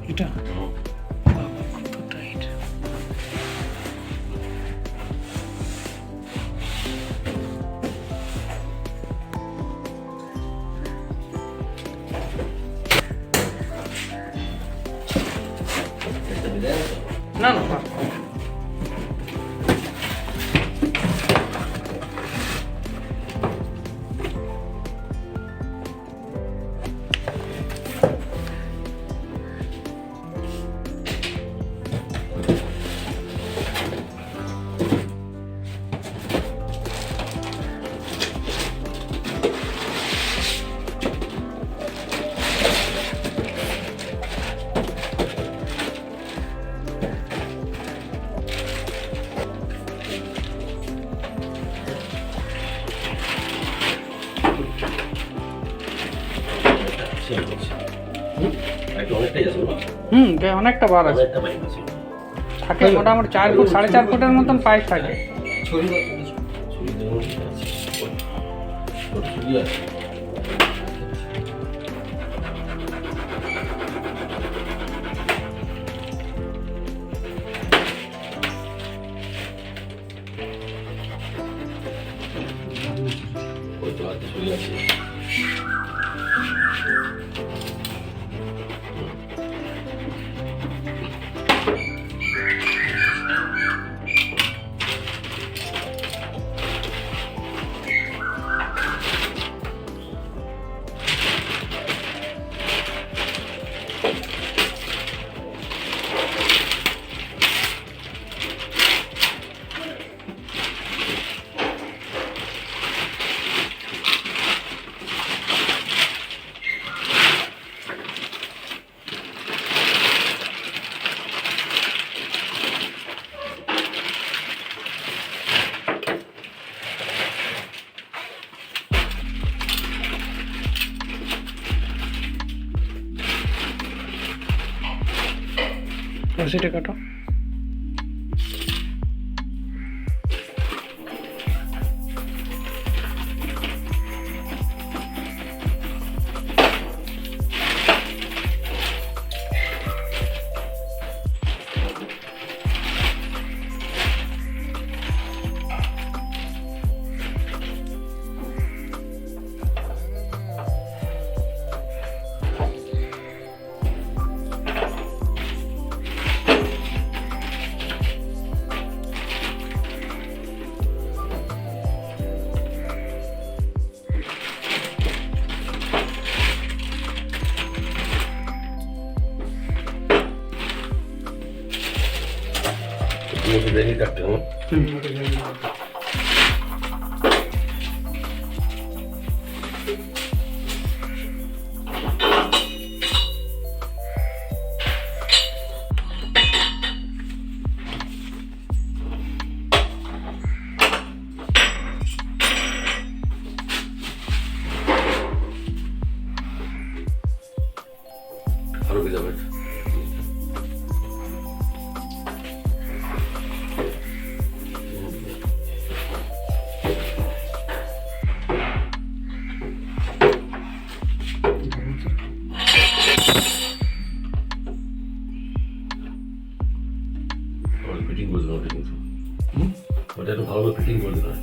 এটা কত টাইট। না না অনেকটা বার আছে, থাকে মোটামুটি 4 ফুট 4.5 ফুটের মতন পাইপ থাকে। রশিটা কাটো। नहीं करते हो फिटिंग कर देना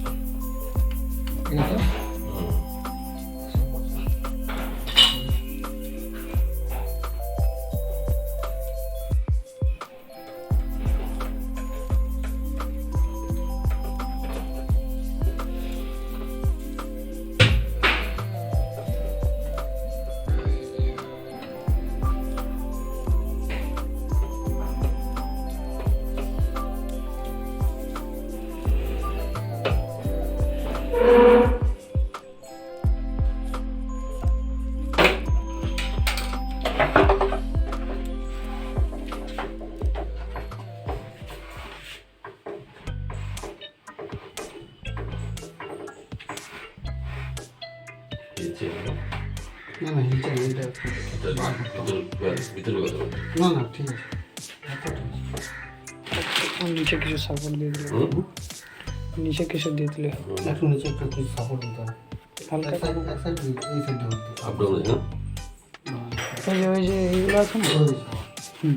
না না নিচে না, এটা ভিতরে কথা বলি। না না ঠিক আছে এত ঠিক আছে। নিচে কিছু সাপোর্ট দিয়ে দিলে, নিচে কিছু দিয়ে দিলে একটু নিচে একটু কিছু সাপোর্ট দিতে হবে। হালকা এক সাইড এই সাইডে হতে আপ ডাউন হ্যাঁ ওই যে এইগুলো আছে না, হবে। হুম,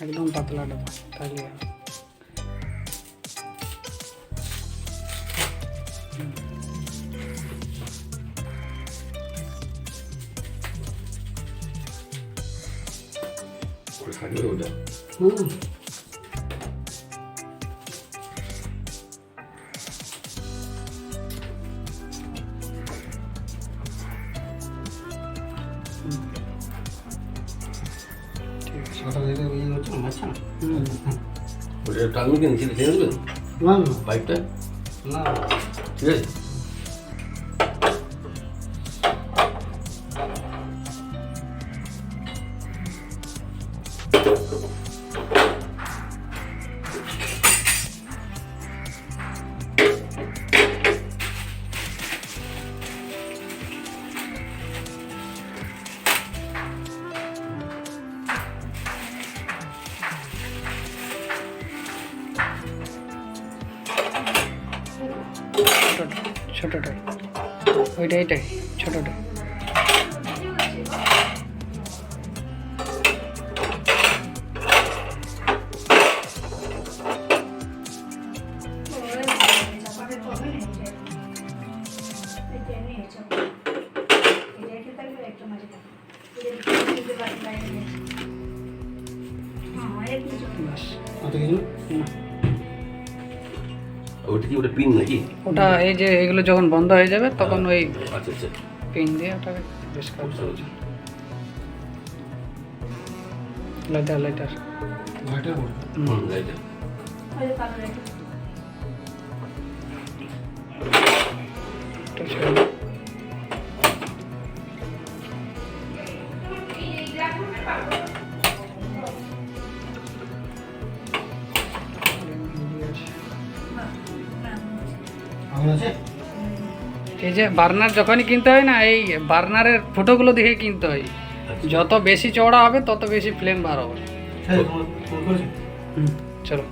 একদম পাতলাটা দাও, তাহলে হবে। ওটা থাকবে ওটা হুম ঠিক আছে। ওটা দেখে এই হচ্ছে না মাছ না। ওটা টানবে কি নিচে টেনে দেবেন না না বাইকটা না ঠিক আছে ছোটটা ওইটা এইটাই ছোটটা। বাস। অত কিছু না, ওটা কি ওটা পিন নাকি ওটা এই যে এগুলো যখন বন্ধ হয়ে যাবে তখন ওই আচ্ছা আচ্ছা পিন দিয়ে ওটাকে বেশ করতে হবে। লাইটার লাইটার ঘাটের বড় রাইট আগুন আছে এই যে বার্নার যখনই কিনতে হয় না, এই বার্নারের ফুটোগুলো দেখে কিনতে হয়। যত বেশি চওড়া হবে তত বেশি ফ্লেম বার হবে। হ্যাঁ তোমার ফোন করেছে চলো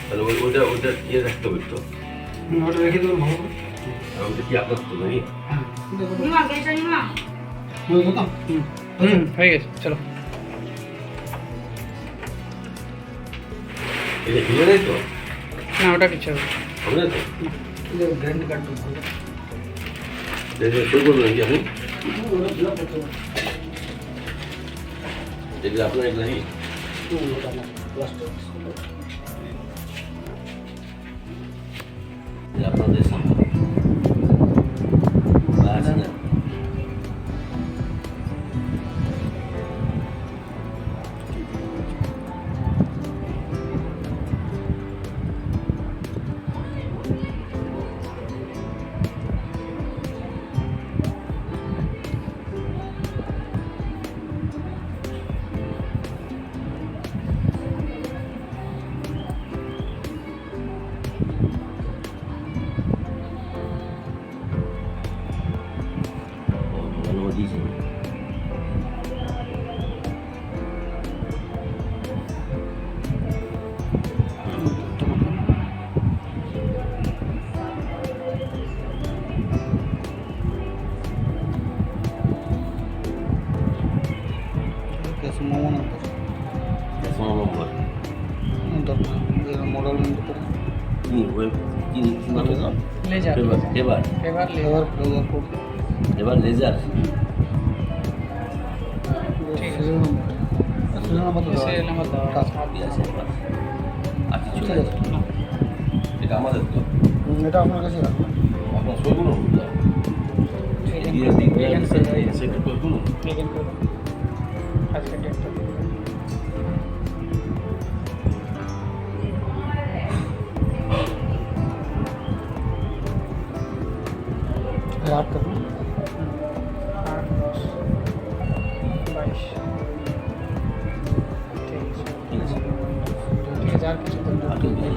তাহলে ওইটা ওইটা ইয়ে রাখতে হবে তো ওটা রেখে দেবো ভালো করে আর ওইটা কি আপনার তো নাকি হ্যাঁ দেখো তো হয়ে গেছে, চলো। এটা হিলে নেই তো না ওটা কিছু হবে না। হবে না তো গ্র্যান্ড কাটতে ভালো দেখে শুরু করবেন নাকি আপনি ওটা ব্লক করতে হবে দেখলে আপনার এগুলো নাকি ওটা না প্লাস্টিক আপনাদের সামনে আছে না দিয়েছি कैसे मोमो ना নম্বর अंदर ये मॉडल में तो কি ওয়েব কি নাম এলো লেজার এবার এবার এবার লেজার लेवर प्लेजर को এবার লেজার ठीक है। सीजन नंबर तो এসে নাম্বার দাও। কি আছে এবার আর কিছু ঠিক আছে। নেই। এটা আমাদের তো এটা আপনার কাছে রাখুন আপনার সবগুলো এখানে করে দাও, সেটা করগুলো এখানে করে দাও। আজকে ডেটটা দিয়ে দাও। আট তো 8, 10, 22, 23, ঠিক আছে ঠিক আছে আর কিছু আটকে দিয়ে